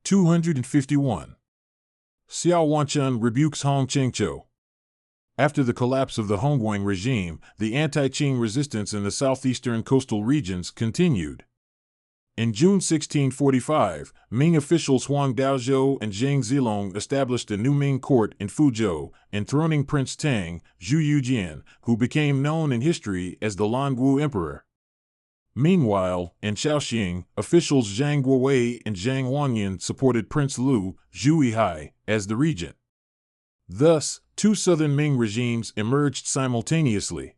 251. Xiao Wanchun rebukes Hong Chengqiu. After the collapse of the Hongguang regime, the anti-Qing resistance in the southeastern coastal regions continued. In June 1645, Ming officials Huang Daozhou and Zhang Zilong established a new Ming court in Fuzhou, enthroning Prince Tang, Zhu Yujian, who became known in history as the Languo Emperor. Meanwhile, in Shaoxing, officials Zhang Guowei and Zhang Wanyan supported Prince Liu, Zhu Yihai, as the regent. Thus, two southern Ming regimes emerged simultaneously.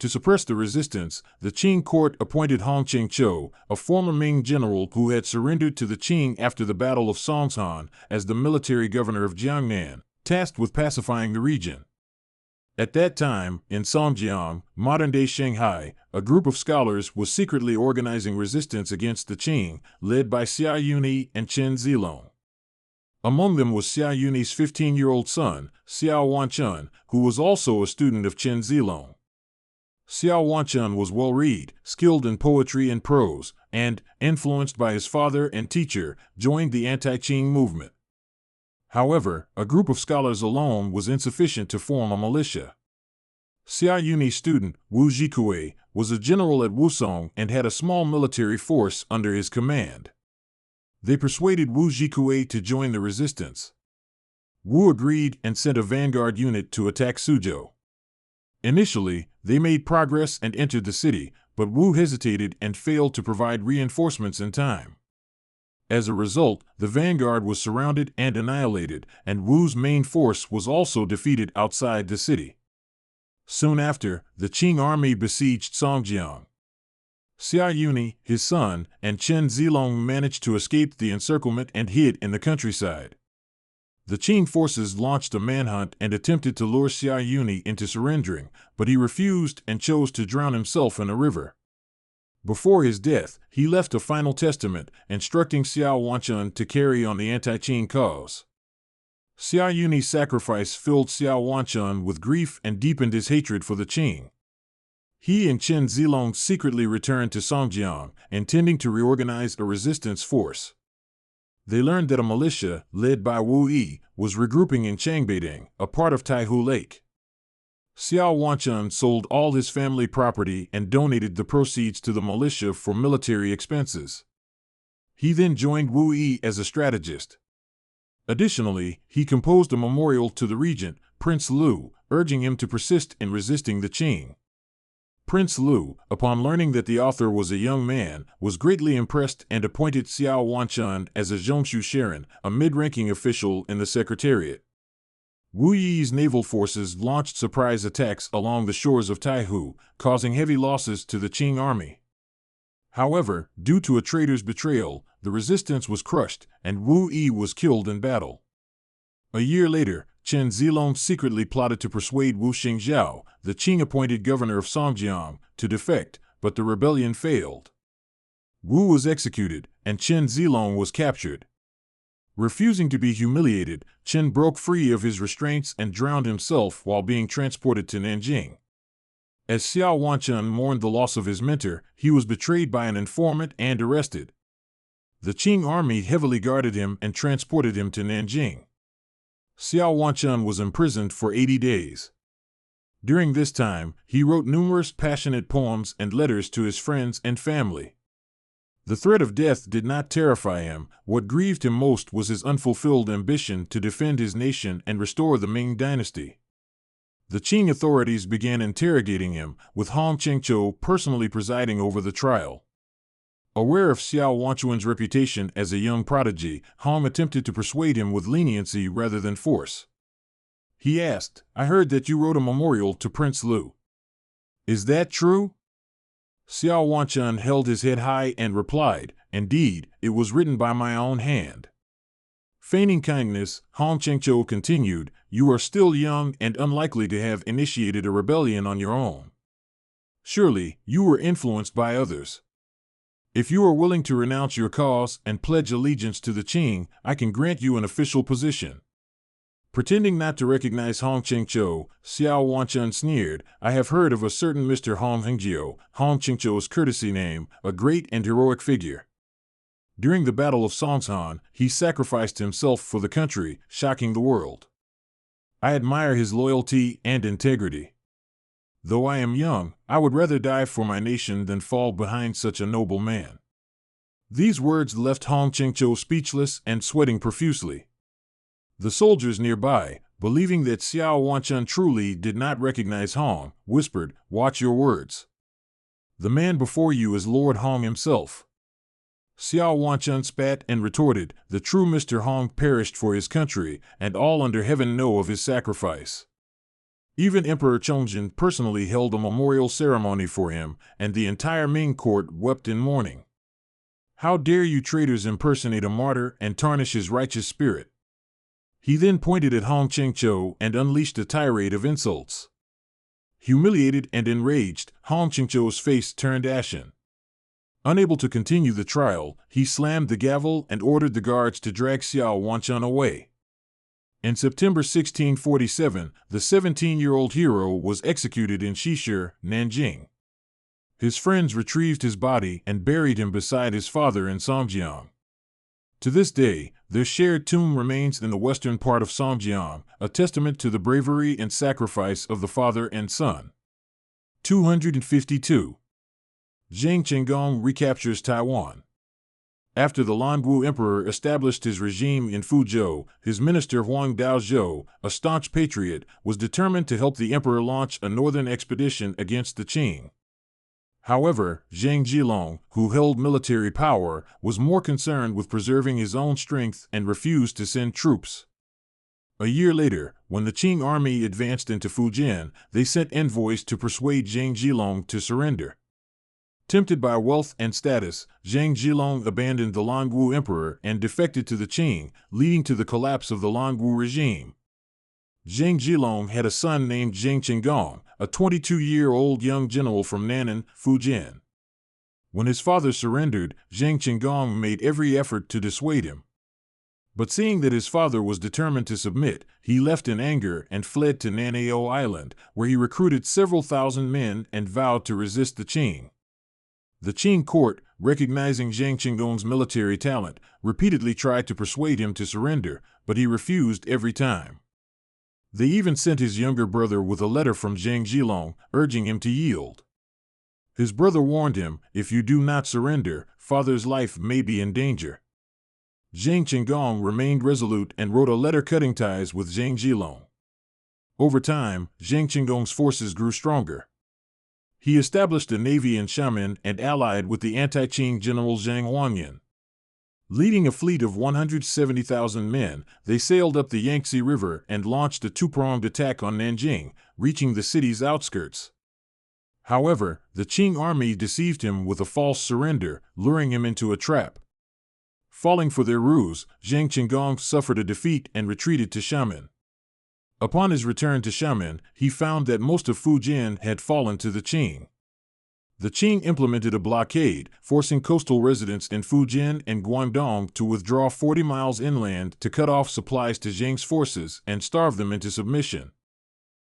To suppress the resistance, the Qing court appointed Hong Chengqiu, a former Ming general who had surrendered to the Qing after the Battle of Songshan, as the military governor of Jiangnan, tasked with pacifying the region. At that time, in Songjiang, modern-day Shanghai, a group of scholars was secretly organizing resistance against the Qing, led by Xia Yuni and Chen Zilong. Among them was Xia Yuni's 15-year-old son, Xiao Wanchun, who was also a student of Chen Zilong. Xiao Wanchun was well-read, skilled in poetry and prose, and, influenced by his father and teacher, joined the anti-Qing movement. However, a group of scholars alone was insufficient to form a militia. Xia Yuni's student, Wu Zhikue, was a general at Wusong and had a small military force under his command. They persuaded Wu Zhikue to join the resistance. Wu agreed and sent a vanguard unit to attack Suzhou. Initially, they made progress and entered the city, but Wu hesitated and failed to provide reinforcements in time. As a result, the vanguard was surrounded and annihilated, and Wu's main force was also defeated outside the city. Soon after, the Qing army besieged Songjiang. Xia Yuni, his son, and Chen Zilong managed to escape the encirclement and hid in the countryside. The Qing forces launched a manhunt and attempted to lure Xia Yuni into surrendering, but he refused and chose to drown himself in a river. Before his death, he left a final testament, instructing Xiao Wanchun to carry on the anti-Qing cause. Xia Yuni's sacrifice filled Xiao Wanchun with grief and deepened his hatred for the Qing. He and Chen Zilong secretly returned to Songjiang, intending to reorganize a resistance force. They learned that a militia, led by Wu Yi, was regrouping in Changbeiting, a part of Taihu Lake. Xiao Wanchun sold all his family property and donated the proceeds to the militia for military expenses. He then joined Wu Yi as a strategist. Additionally, he composed a memorial to the regent, Prince Liu, urging him to persist in resisting the Qing. Prince Liu, upon learning that the author was a young man, was greatly impressed and appointed Xiao Wanchun as a Zhongshu Sharon, a mid-ranking official in the Secretariat. Wu Yi's naval forces launched surprise attacks along the shores of Taihu, causing heavy losses to the Qing army. However, due to a traitor's betrayal, the resistance was crushed, and Wu Yi was killed in battle. A year later, Chen Zilong secretly plotted to persuade Wu Xingzhao, the Qing-appointed governor of Songjiang, to defect, but the rebellion failed. Wu was executed, and Chen Zilong was captured. Refusing to be humiliated, Chen broke free of his restraints and drowned himself while being transported to Nanjing. As Xiao Wanchun mourned the loss of his mentor, he was betrayed by an informant and arrested. The Qing army heavily guarded him and transported him to Nanjing. Xiao Wanchun was imprisoned for 80 days. During this time, he wrote numerous passionate poems and letters to his friends and family. The threat of death did not terrify him. What grieved him most was his unfulfilled ambition to defend his nation and restore the Ming dynasty. The Qing authorities began interrogating him, with Hong Chengqiu personally presiding over the trial. Aware of Xiao Wanchun's reputation as a young prodigy, Hong attempted to persuade him with leniency rather than force. He asked, "I heard that you wrote a memorial to Prince Liu. Is that true?" Xiao Wanchun held his head high and replied, "Indeed, it was written by my own hand." Feigning kindness, Hong Chengqiu continued, "You are still young and unlikely to have initiated a rebellion on your own. Surely, you were influenced by others. If you are willing to renounce your cause and pledge allegiance to the Qing, I can grant you an official position." Pretending not to recognize Hong Chengqiu, Xiao Wanchun sneered, "I have heard of a certain Mr. Hong Hengjiu, Hong Chengqiu's courtesy name, a great and heroic figure. During the Battle of Songsan, he sacrificed himself for the country, shocking the world. I admire his loyalty and integrity. Though I am young, I would rather die for my nation than fall behind such a noble man." These words left Hong Ching-cho speechless and sweating profusely. The soldiers nearby, believing that Xiao Wanchun truly did not recognize Hong, whispered, "Watch your words. The man before you is Lord Hong himself." Xiao Wanchun spat and retorted, "The true Mr. Hong perished for his country, and all under heaven know of his sacrifice. Even Emperor Chongjin personally held a memorial ceremony for him, and the entire Ming court wept in mourning. How dare you traitors impersonate a martyr and tarnish his righteous spirit?" He then pointed at Hong Ching-cho and unleashed a tirade of insults. Humiliated and enraged, Hong Ching-cho's face turned ashen. Unable to continue the trial, he slammed the gavel and ordered the guards to drag Xiao Wanchun away. In September 1647, the 17-year-old hero was executed in Shishir, Nanjing. His friends retrieved his body and buried him beside his father in Songjiang. To this day, their shared tomb remains in the western part of Songjiang, a testament to the bravery and sacrifice of the father and son. 252. Zhang Qinggong recaptures Taiwan. After the Languo Emperor established his regime in Fuzhou, his minister Huang Daozhou, a staunch patriot, was determined to help the emperor launch a northern expedition against the Qing. However, Zhang Zhilong, who held military power, was more concerned with preserving his own strength and refused to send troops. A year later, when the Qing army advanced into Fujian, they sent envoys to persuade Zhang Zhilong to surrender. Tempted by wealth and status, Zhang Zhilong abandoned the Languo Emperor and defected to the Qing, leading to the collapse of the Languo regime. Zhang Zhilong had a son named Zhang Qinggong, a 22-year-old young general from Nannan, Fujian. When his father surrendered, Zhang Qinggong made every effort to dissuade him. But seeing that his father was determined to submit, he left in anger and fled to Nanao Island, where he recruited several thousand men and vowed to resist the Qing. The Qing court, recognizing Zhang Qinggong's military talent, repeatedly tried to persuade him to surrender, but he refused every time. They even sent his younger brother with a letter from Zhang Zhilong, urging him to yield. His brother warned him, "If you do not surrender, father's life may be in danger." Zhang Qinggong remained resolute and wrote a letter cutting ties with Zhang Zhilong. Over time, Zhang Qinggong's forces grew stronger. He established a navy in Xiamen and allied with the anti-Qing general Zhang Huangyan. Leading a fleet of 170,000 men, they sailed up the Yangtze River and launched a two-pronged attack on Nanjing, reaching the city's outskirts. However, the Qing army deceived him with a false surrender, luring him into a trap. Falling for their ruse, Zhang Qinggong suffered a defeat and retreated to Xiamen. Upon his return to Xiamen, he found that most of Fujian had fallen to the Qing. The Qing implemented a blockade, forcing coastal residents in Fujian and Guangdong to withdraw 40 miles inland to cut off supplies to Zhang's forces and starve them into submission.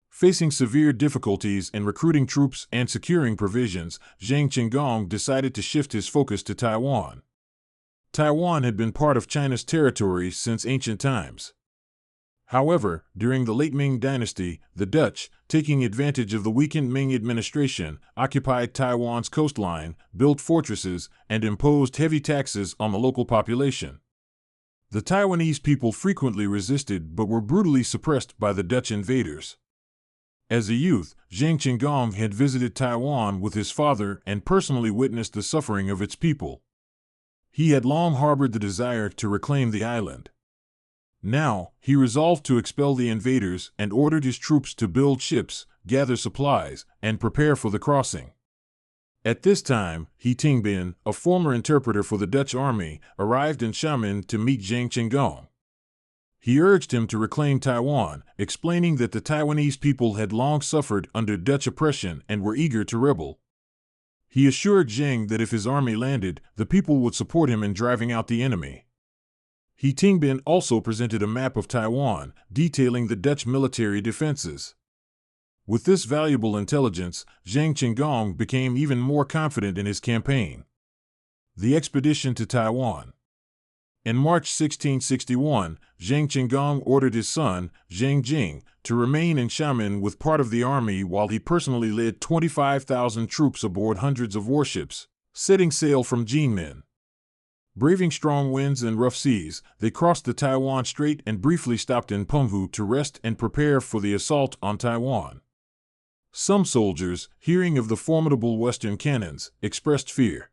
Facing severe difficulties in recruiting troops and securing provisions, Zhang Qinggong decided to shift his focus to Taiwan. Taiwan had been part of China's territory since ancient times. However, during the late Ming Dynasty, the Dutch, taking advantage of the weakened Ming administration, occupied Taiwan's coastline, built fortresses, and imposed heavy taxes on the local population. The Taiwanese people frequently resisted but were brutally suppressed by the Dutch invaders. As a youth, Zhang Qinggong had visited Taiwan with his father and personally witnessed the suffering of its people. He had long harbored the desire to reclaim the island. Now, he resolved to expel the invaders and ordered his troops to build ships, gather supplies, and prepare for the crossing. At this time, He Tingbin, a former interpreter for the Dutch army, arrived in Xiamen to meet Zhang Qinggong. He urged him to reclaim Taiwan, explaining that the Taiwanese people had long suffered under Dutch oppression and were eager to rebel. He assured Zhang that if his army landed, the people would support him in driving out the enemy. He Tingbin also presented a map of Taiwan, detailing the Dutch military defenses. With this valuable intelligence, Zhang Qinggong became even more confident in his campaign. The expedition to Taiwan. In March 1661, Zhang Qinggong ordered his son, Zhang Jing, to remain in Xiamen with part of the army while he personally led 25,000 troops aboard hundreds of warships, setting sail from Jinmen. Braving strong winds and rough seas, they crossed the Taiwan Strait and briefly stopped in Penghu to rest and prepare for the assault on Taiwan. Some soldiers, hearing of the formidable Western cannons, expressed fear.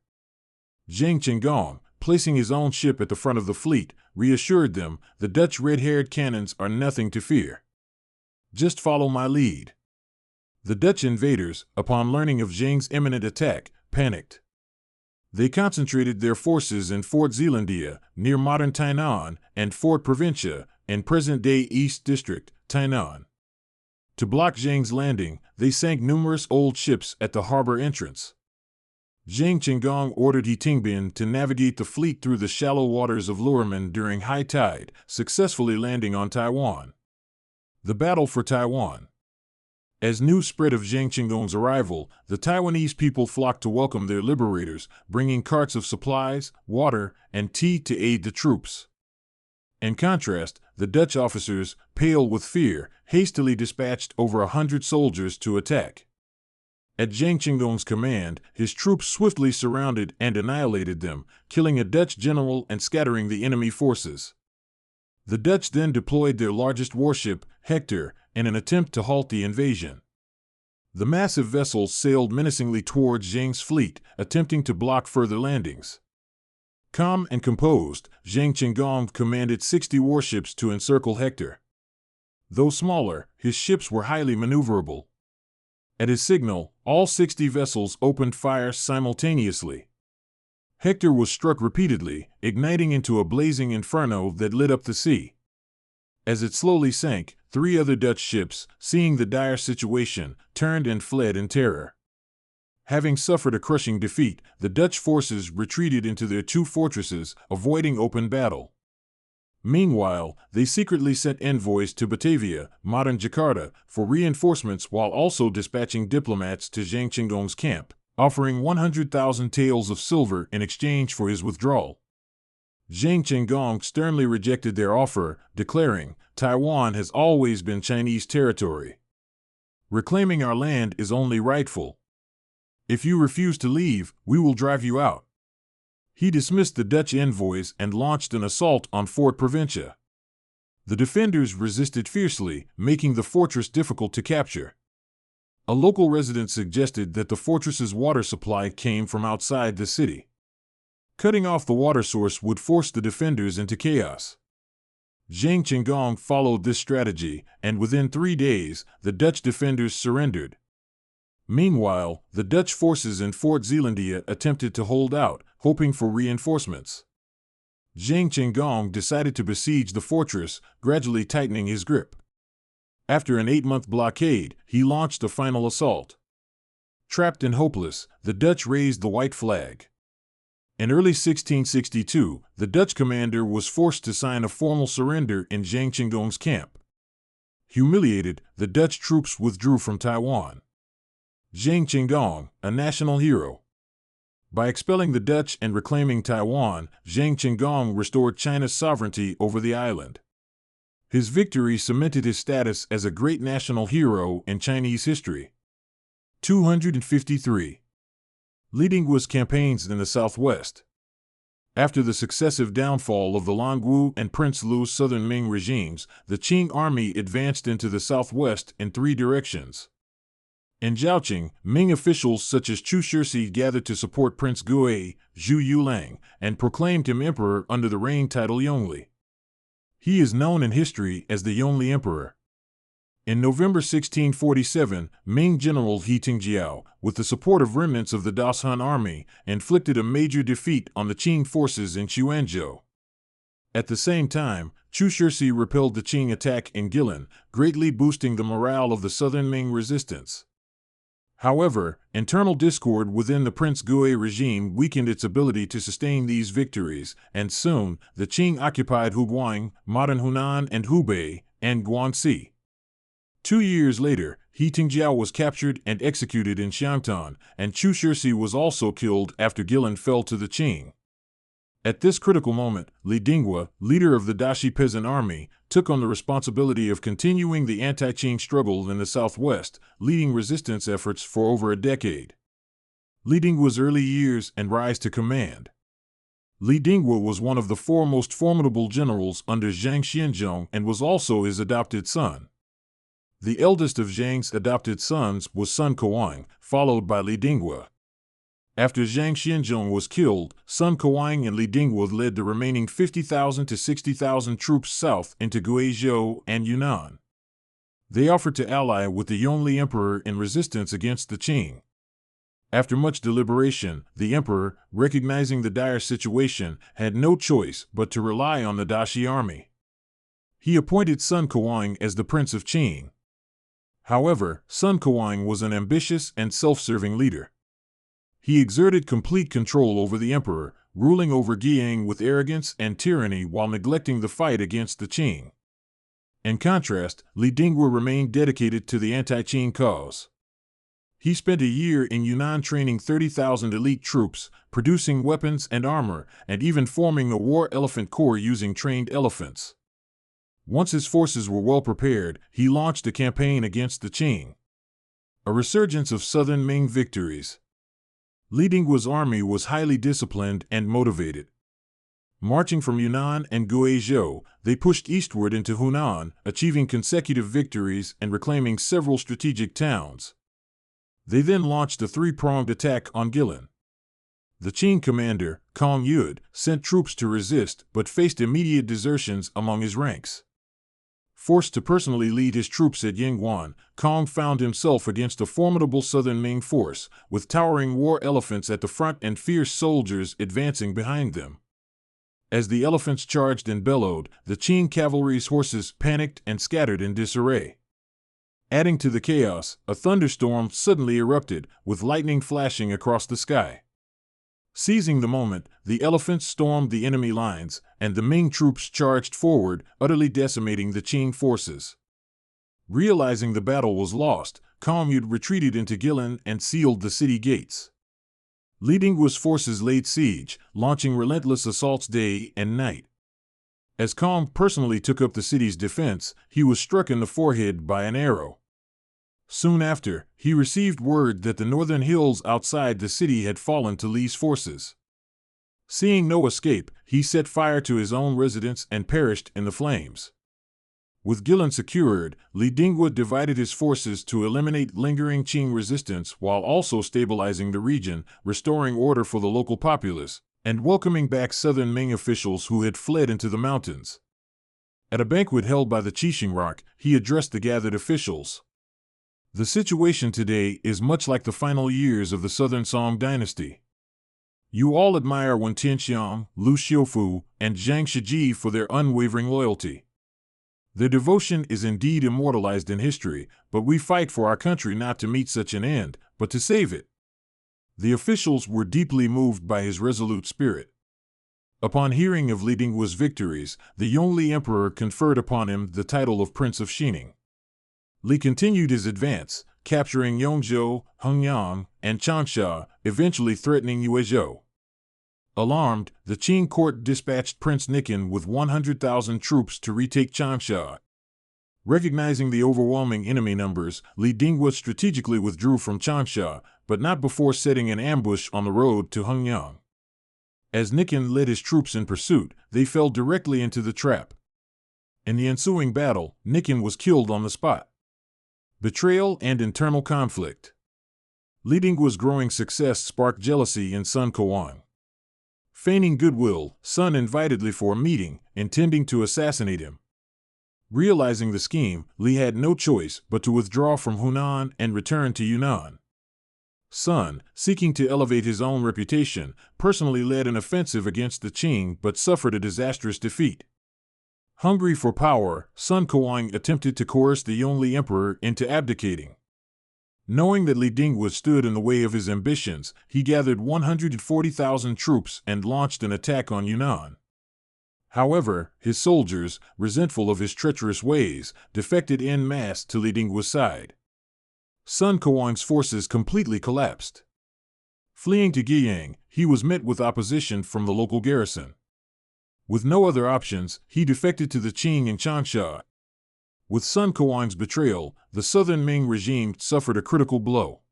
Zhang Qinggong, placing his own ship at the front of the fleet, reassured them, "The Dutch red-haired cannons are nothing to fear. Just follow my lead." The Dutch invaders, upon learning of Zhang's imminent attack, panicked. They concentrated their forces in Fort Zeelandia, near modern Tainan, and Fort Provincia, in present-day East District, Tainan. To block Zhang's landing, they sank numerous old ships at the harbor entrance. Zhang Qinggong ordered He Tingbin to navigate the fleet through the shallow waters of Lurimen during high tide, successfully landing on Taiwan. The battle for Taiwan. As news spread of Zhang Qinggong's arrival, the Taiwanese people flocked to welcome their liberators, bringing carts of supplies, water, and tea to aid the troops. In contrast, the Dutch officers, pale with fear, hastily dispatched over 100 soldiers to attack. At Zhang Qinggong's command, his troops swiftly surrounded and annihilated them, killing a Dutch general and scattering the enemy forces. The Dutch then deployed their largest warship, Hector, in an attempt to halt the invasion. The massive vessels sailed menacingly towards Zhang's fleet, attempting to block further landings. Calm and composed, Zhang Qinggong commanded 60 warships to encircle Hector. Though smaller, his ships were highly maneuverable. At his signal, all 60 vessels opened fire simultaneously. Hector was struck repeatedly, igniting into a blazing inferno that lit up the sea. As it slowly sank, 3 other Dutch ships, seeing the dire situation, turned and fled in terror. Having suffered a crushing defeat, the Dutch forces retreated into their 2 fortresses, avoiding open battle. Meanwhile, they secretly sent envoys to Batavia, modern Jakarta, for reinforcements while also dispatching diplomats to Zhang Qinggong's camp, offering 100,000 taels of silver in exchange for his withdrawal. Zhang Qinggong sternly rejected their offer, declaring, "Taiwan has always been Chinese territory. Reclaiming our land is only rightful. If you refuse to leave, we will drive you out." He dismissed the Dutch envoys and launched an assault on Fort Provincia. The defenders resisted fiercely, making the fortress difficult to capture. A local resident suggested that the fortress's water supply came from outside the city. Cutting off the water source would force the defenders into chaos. Zhang Qinggong followed this strategy, and within 3 days, the Dutch defenders surrendered. Meanwhile, the Dutch forces in Fort Zeelandia attempted to hold out, hoping for reinforcements. Zhang Qinggong decided to besiege the fortress, gradually tightening his grip. After an 8-month blockade, he launched a final assault. Trapped and hopeless, the Dutch raised the white flag. In early 1662, the Dutch commander was forced to sign a formal surrender in Zhang Qinggong's camp. Humiliated, the Dutch troops withdrew from Taiwan. Zhang Qinggong, a national hero. By expelling the Dutch and reclaiming Taiwan, Zhang Qinggong restored China's sovereignty over the island. His victory cemented his status as a great national hero in Chinese history. 253. Leading Wu's campaigns in the southwest. After the successive downfall of the Longwu and Prince Lu's southern Ming regimes, the Qing army advanced into the southwest in 3 directions. In Zhaoqing, Ming officials such as Chu Shixi gathered to support Prince Gui, Zhu Yulang, and proclaimed him emperor under the reign title Yongli. He is known in history as the Yongli Emperor. In November 1647, Ming general He Tingjiao, with the support of remnants of the Daoshan army, inflicted a major defeat on the Qing forces in Xuanzhou. At the same time, Chu Shixi repelled the Qing attack in Guilin, greatly boosting the morale of the southern Ming resistance. However, internal discord within the Prince Gui regime weakened its ability to sustain these victories, and soon, the Qing occupied Huguang, modern Hunan and Hubei, and Guangxi. 2 years later, He Tingjiao was captured and executed in Xiangtan, and Chu Shixi was also killed after Guilin fell to the Qing. At this critical moment, Li Dingwa, leader of the Dashi peasant army, took on the responsibility of continuing the anti-Qing struggle in the southwest, leading resistance efforts for over a decade. Li Dingwa's early years and rise to command. Li Dingwa was one of the four most formidable generals under Zhang Xianzong and was also his adopted son. The eldest of Zhang's adopted sons was Sun Kuang, followed by Li Dingwa. After Zhang Xianzong was killed, Sun Kuang and Li Dingwa led the remaining 50,000 to 60,000 troops south into Guizhou and Yunnan. They offered to ally with the Yongle Emperor in resistance against the Qing. After much deliberation, the emperor, recognizing the dire situation, had no choice but to rely on the Dashi army. He appointed Sun Kuang as the Prince of Qing. However, Sun Kuang was an ambitious and self-serving leader. He exerted complete control over the emperor, ruling over Guiyang with arrogance and tyranny while neglecting the fight against the Qing. In contrast, Li Dingwa remained dedicated to the anti-Qing cause. He spent a year in Yunnan training 30,000 elite troops, producing weapons and armor, and even forming a war elephant corps using trained elephants. Once his forces were well prepared, he launched a campaign against the Qing. A resurgence of southern Ming victories. Li Dingwa's army was highly disciplined and motivated. Marching from Yunnan and Guizhou, they pushed eastward into Hunan, achieving consecutive victories and reclaiming several strategic towns. They then launched a three-pronged attack on Guilin. The Qing commander, Kong Yud, sent troops to resist but faced immediate desertions among his ranks. Forced to personally lead his troops at Yingguan, Kong found himself against a formidable southern Ming force, with towering war elephants at the front and fierce soldiers advancing behind them. As the elephants charged and bellowed, the Qing cavalry's horses panicked and scattered in disarray. Adding to the chaos, a thunderstorm suddenly erupted, with lightning flashing across the sky. Seizing the moment, the elephants stormed the enemy lines, and the Ming troops charged forward, utterly decimating the Qing forces. Realizing the battle was lost, Kong Yud retreated into Guilin and sealed the city gates. Li Dingwa's forces laid siege, launching relentless assaults day and night. As Kong personally took up the city's defense, he was struck in the forehead by an arrow. Soon after, he received word that the northern hills outside the city had fallen to Li's forces. Seeing no escape, he set fire to his own residence and perished in the flames. With Guilin secured, Li Dingwa divided his forces to eliminate lingering Qing resistance while also stabilizing the region, restoring order for the local populace, and welcoming back southern Ming officials who had fled into the mountains. At a banquet held by the Qixing, he addressed the gathered officials. The situation today is much like the final years of the Southern Song dynasty. You all admire Wen Tianxiang, Lu Xiufu, and Zhang Shiji for their unwavering loyalty. Their devotion is indeed immortalized in history, but we fight for our country not to meet such an end, but to save it. The officials were deeply moved by his resolute spirit. Upon hearing of Li Dingwa's victories, the Yongle Emperor conferred upon him the title of Prince of Xining. Li continued his advance, capturing Yongzhou, Hengyang, and Changsha, eventually threatening Yuezhou. Alarmed, the Qing court dispatched Prince Nikin with 100,000 troops to retake Changsha. Recognizing the overwhelming enemy numbers, Li Dingwa strategically withdrew from Changsha, but not before setting an ambush on the road to Hengyang. As Nikin led his troops in pursuit, they fell directly into the trap. In the ensuing battle, Nikin was killed on the spot. Betrayal and internal conflict. Li Dingwa's growing success sparked jealousy in Sun Kuang. Feigning goodwill, Sun invited Li for a meeting, intending to assassinate him. Realizing the scheme, Li had no choice but to withdraw from Hunan and return to Yunnan. Sun, seeking to elevate his own reputation, personally led an offensive against the Qing but suffered a disastrous defeat. Hungry for power, Sun Kuang attempted to coerce the Yongle Emperor into abdicating. Knowing that Li Dingwa stood in the way of his ambitions, he gathered 140,000 troops and launched an attack on Yunnan. However, his soldiers, resentful of his treacherous ways, defected en masse to Li Dingwa's side. Sun Kuang's forces completely collapsed. Fleeing to Guiyang, he was met with opposition from the local garrison. With no other options, he defected to the Qing in Changsha. With Sun Quan's betrayal, the southern Ming regime suffered a critical blow.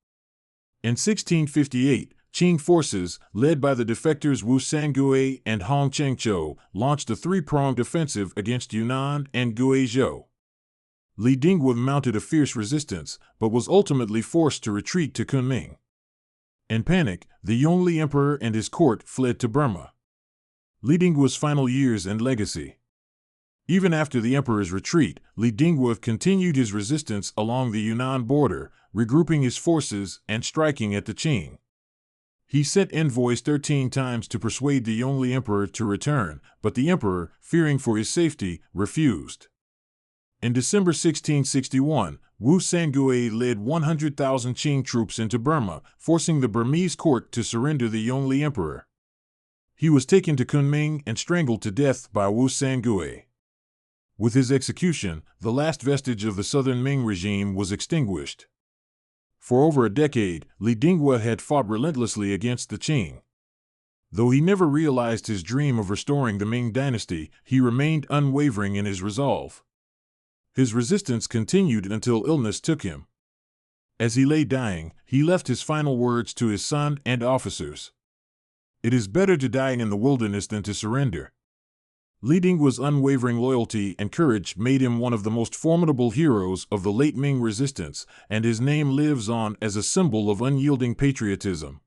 In 1658, Qing forces, led by the defectors Wu Sangui and Hong Chengqiu, launched a three-pronged offensive against Yunnan and Guizhou. Li Dingwu mounted a fierce resistance, but was ultimately forced to retreat to Kunming. In panic, the Yongle Emperor and his court fled to Burma. Li Dingwu's final years and legacy. Even after the emperor's retreat, Li Dingwu continued his resistance along the Yunnan border, regrouping his forces and striking at the Qing. He sent envoys 13 times to persuade the Yongle Emperor to return, but the emperor, fearing for his safety, refused. In December 1661, Wu Sangui led 100,000 Qing troops into Burma, forcing the Burmese court to surrender the Yongle Emperor. He was taken to Kunming and strangled to death by Wu Sangui. With his execution, the last vestige of the southern Ming regime was extinguished. For over a decade, Li Dingwu had fought relentlessly against the Qing. Though he never realized his dream of restoring the Ming dynasty, he remained unwavering in his resolve. His resistance continued until illness took him. As he lay dying, he left his final words to his son and officers. "It is better to die in the wilderness than to surrender." Li Dingwu's unwavering loyalty and courage made him one of the most formidable heroes of the late Ming resistance, and his name lives on as a symbol of unyielding patriotism.